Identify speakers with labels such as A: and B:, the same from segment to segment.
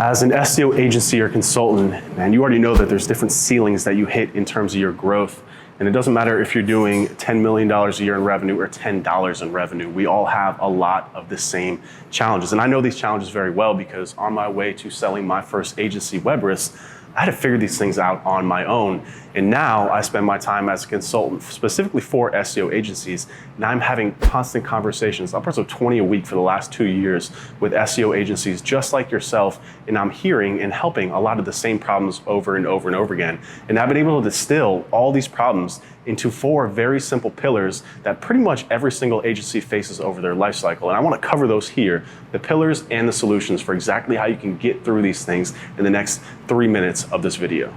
A: As an SEO agency or consultant, man, you already know that there's different ceilings that you hit in terms of your growth. And it doesn't matter if you're doing $10 million a year in revenue or $10 in revenue. We all have a lot of the same challenges. And I know these challenges very well because on my way to selling my first agency, Webriss, I had to figure these things out on my own. And now I spend my time as a consultant specifically for SEO agencies. And I'm having constant conversations, upwards of 20 a week for the last 2 years with SEO agencies just like yourself. And I'm hearing and helping a lot of the same problems over and over and over again. And I've been able to distill all these problems into 4 very simple pillars that pretty much every single agency faces over their life cycle. And I want to cover those here, the pillars and the solutions for exactly how you can get through these things in the next 3 minutes of this video.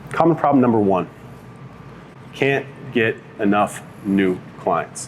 A: Common problem number 1, can't get enough new clients.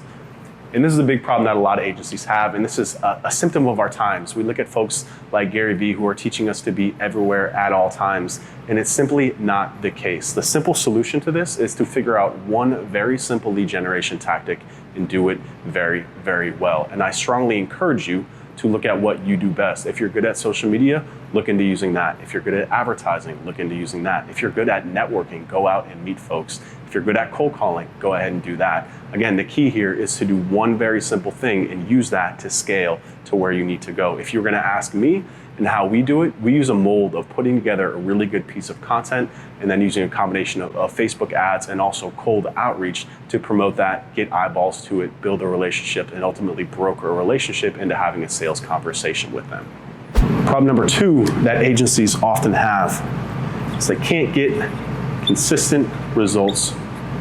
A: And this is a big problem that a lot of agencies have, and this is a symptom of our times. We look at folks like Gary Vee who are teaching us to be everywhere at all times, and it's simply not the case. The simple solution to this is to figure out one very simple lead generation tactic and do it very, very well. And I strongly encourage you to look at what you do best. If you're good at social media, look into using that. If you're good at advertising, look into using that. If you're good at networking, go out and meet folks. If you're good at cold calling, go ahead and do that. Again, the key here is to do one very simple thing and use that to scale to where you need to go. If you're gonna ask me and how we do it, we use a mold of putting together a really good piece of content and then using a combination of Facebook ads and also cold outreach to promote that, get eyeballs to it, build a relationship, and ultimately broker a relationship into having a sales conversation with them. Problem number 2 that agencies often have is they can't get consistent results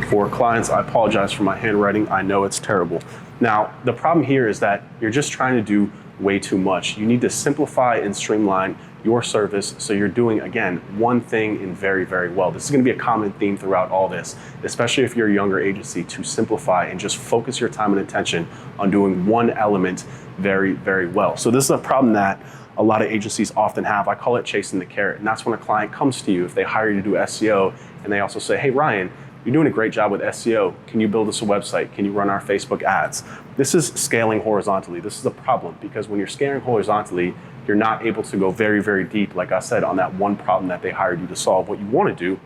A: for clients. I apologize for my handwriting. I know it's terrible. Now, the problem here is that you're just trying to do way too much. You need to simplify and streamline your service so you're doing, again, one thing and very, very well. This is going to be a common theme throughout all this, especially if you're a younger agency, to simplify and just focus your time and attention on doing one element very, very well. So this is a problem that a lot of agencies often have. I call it chasing the carrot. And that's when a client comes to you, if they hire you to do SEO, and they also say, hey, Ryan, you're doing a great job with SEO. Can you build us a website? Can you run our Facebook ads? This is scaling horizontally. This is a problem because when you're scaling horizontally, you're not able to go very, very deep, like I said, on that one problem that they hired you to solve. What you want to do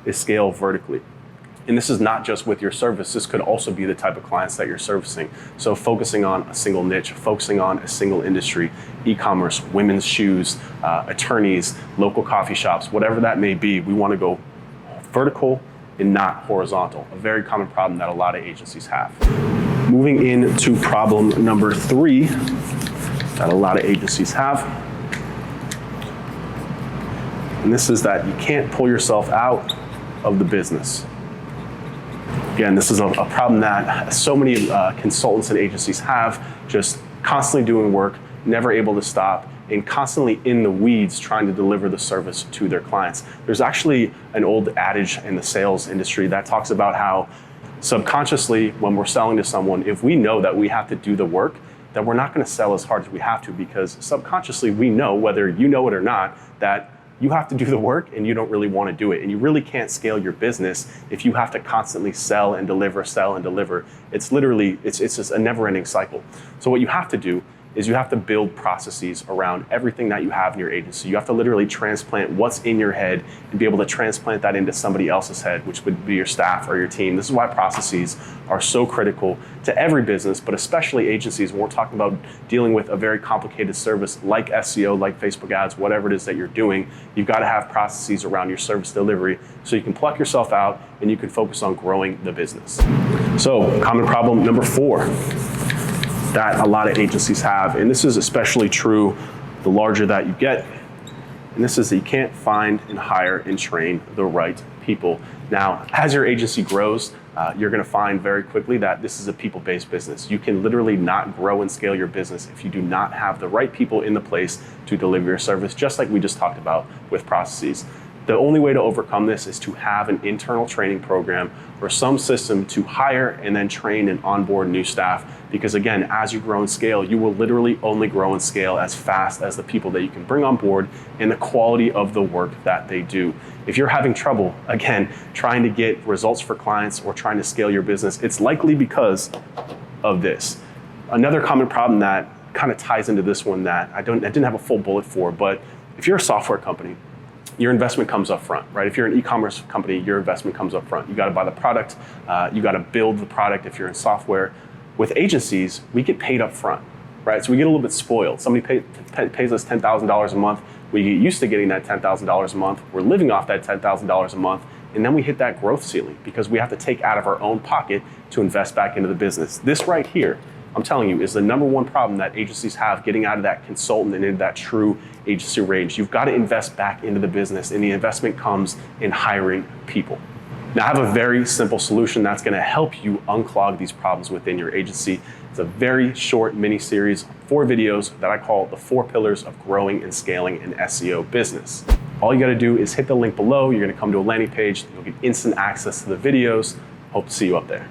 A: is scale vertically. And this is not just with your service. This could also be the type of clients that you're servicing. So focusing on a single niche, focusing on a single industry, e-commerce, women's shoes, attorneys, local coffee shops, whatever that may be, we want to go vertical and not horizontal, a very common problem that a lot of agencies have. Moving into problem number 3 that a lot of agencies have, and this is that you can't pull yourself out of the business. Again, this is a problem that so many consultants and agencies have, just constantly doing work, never able to stop, and constantly in the weeds trying to deliver the service to their clients. There's actually an old adage in the sales industry that talks about how subconsciously when we're selling to someone, if we know that we have to do the work, that we're not going to sell as hard as we have to, because subconsciously we know, whether you know it or not, that you have to do the work and you don't really want to do it. And you really can't scale your business if you have to constantly sell and deliver, sell and deliver. It's literally, it's just a never-ending cycle. So what you have to do is you have to build processes around everything that you have in your agency. You have to literally transplant what's in your head and be able to transplant that into somebody else's head, which would be your staff or your team. This is why processes are so critical to every business, but especially agencies when we're talking about dealing with a very complicated service like SEO, like Facebook ads, whatever it is that you're doing. You've got to have processes around your service delivery so you can pluck yourself out and you can focus on growing the business. So, common problem number 4 that a lot of agencies have, and this is especially true the larger that you get, and this is that you can't find and hire and train the right people. Now, as your agency grows, you're gonna find very quickly that this is a people-based business. You can literally not grow and scale your business if you do not have the right people in the place to deliver your service, just like we just talked about with processes. The only way to overcome this is to have an internal training program or some system to hire and then train and onboard new staff. Because again, as you grow and scale, you will literally only grow and scale as fast as the people that you can bring on board and the quality of the work that they do. If you're having trouble, again, trying to get results for clients or trying to scale your business, it's likely because of this. Another common problem that kind of ties into this one that I didn't have a full bullet for, but If you're a software company, your investment comes up front, right? If you're an e-commerce company, your investment comes up front. You got to buy the product, you got to build the product if you're in software. With agencies, we get paid up front, right? So we get a little bit spoiled. Somebody pays us $10,000 a month. We get used to getting that $10,000 a month. We're living off that $10,000 a month. And then we hit that growth ceiling because we have to take out of our own pocket to invest back into the business. This right here, I'm telling you, is the number one problem that agencies have getting out of that consultant and into that true agency range. You've got to invest back into the business, and the investment comes in hiring people. Now, I have a very simple solution that's going to help you unclog these problems within your agency. It's a very short mini series, 4 videos that I call the 4 pillars of growing and scaling an SEO business. All you got to do is hit the link below. You're going to come to a landing page. You'll get instant access to the videos. Hope to see you up there.